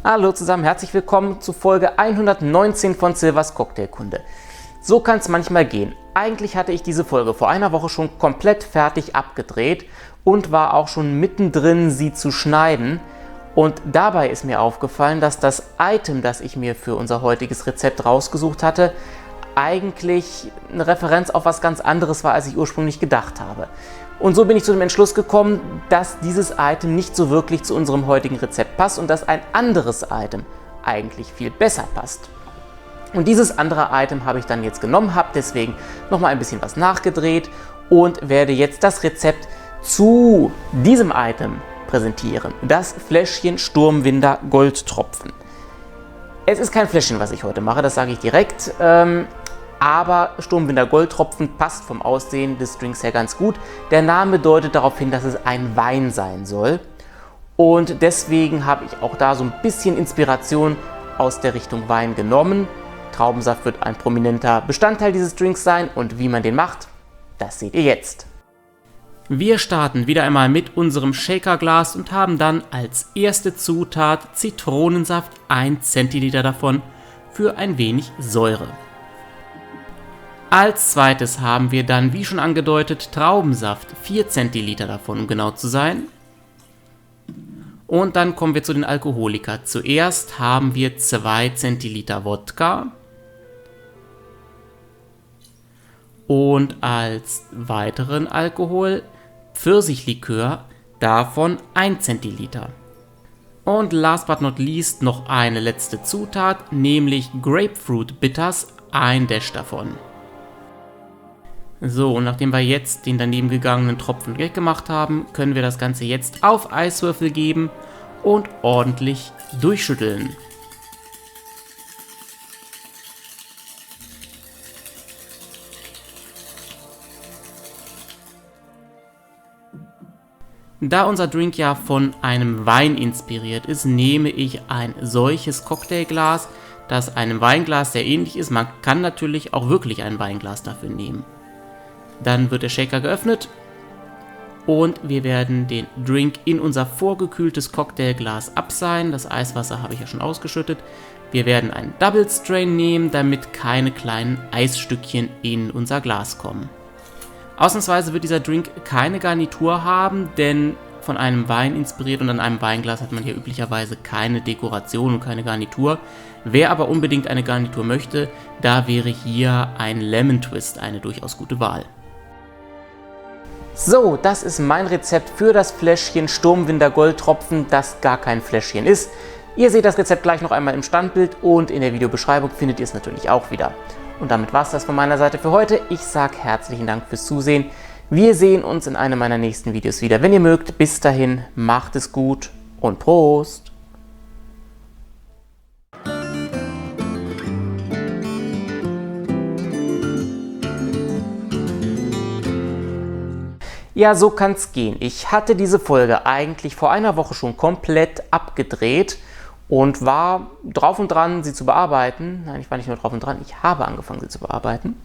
Hallo zusammen, herzlich willkommen zu Folge 119 von Silvers Cocktailkunde. So kann es manchmal gehen. Eigentlich hatte ich diese Folge vor einer Woche schon komplett fertig abgedreht und war auch schon mittendrin, sie zu schneiden. Und dabei ist mir aufgefallen, dass das Item, das ich mir für unser heutiges Rezept rausgesucht hatte, eigentlich eine Referenz auf was ganz anderes war, als ich ursprünglich gedacht habe. Und so bin ich zu dem Entschluss gekommen, dass dieses Item nicht so wirklich zu unserem heutigen Rezept passt und dass ein anderes Item eigentlich viel besser passt. Und dieses andere Item habe ich dann jetzt genommen, habe deswegen nochmal ein bisschen was nachgedreht und werde jetzt das Rezept zu diesem Item präsentieren. Das Fläschchen Sturmwinder Goldtropfen. Es ist kein Fläschchen, was ich heute mache, das sage ich direkt. Aber Sturmwinder Goldtropfen passt vom Aussehen des Drinks her ganz gut. Der Name deutet darauf hin, dass es ein Wein sein soll. Und deswegen habe ich auch da so ein bisschen Inspiration aus der Richtung Wein genommen. Traubensaft wird ein prominenter Bestandteil dieses Drinks sein und wie man den macht, das seht ihr jetzt. Wir starten wieder einmal mit unserem Shakerglas und haben dann als erste Zutat Zitronensaft, 1 Zentiliter davon, für ein wenig Säure. Als zweites haben wir dann, wie schon angedeutet, Traubensaft, 4 Zentiliter davon, um genau zu sein. Und dann kommen wir zu den Alkoholika. Zuerst haben wir 2 Zentiliter Wodka. Und als weiteren Alkohol Pfirsichlikör, davon 1 Zentiliter. Und last but not least noch eine letzte Zutat, nämlich Grapefruit Bitters, 1 Dash davon. So, und nachdem wir jetzt den daneben gegangenen Tropfen weggemacht haben, können wir das Ganze jetzt auf Eiswürfel geben und ordentlich durchschütteln. Da unser Drink ja von einem Wein inspiriert ist, nehme ich ein solches Cocktailglas, das einem Weinglas sehr ähnlich ist. Man kann natürlich auch wirklich ein Weinglas dafür nehmen. Dann wird der Shaker geöffnet und wir werden den Drink in unser vorgekühltes Cocktailglas abseihen. Das Eiswasser habe ich ja schon ausgeschüttet. Wir werden einen Double Strain nehmen, damit keine kleinen Eisstückchen in unser Glas kommen. Ausnahmsweise wird dieser Drink keine Garnitur haben, denn von einem Wein inspiriert und an einem Weinglas hat man hier üblicherweise keine Dekoration und keine Garnitur. Wer aber unbedingt eine Garnitur möchte, da wäre hier ein Lemon Twist eine durchaus gute Wahl. So, das ist mein Rezept für das Fläschchen Sturmwinder Goldtropfen, das gar kein Fläschchen ist. Ihr seht das Rezept gleich noch einmal im Standbild und in der Videobeschreibung findet ihr es natürlich auch wieder. Und damit war es das von meiner Seite für heute. Ich sage herzlichen Dank fürs Zusehen. Wir sehen uns in einem meiner nächsten Videos wieder. Wenn ihr mögt, bis dahin, macht es gut und Prost! Ja, so kann's gehen. Ich hatte diese Folge eigentlich vor einer Woche schon komplett abgedreht und war drauf und dran, sie zu bearbeiten. Nein, ich war nicht nur drauf und dran, ich habe angefangen, sie zu bearbeiten.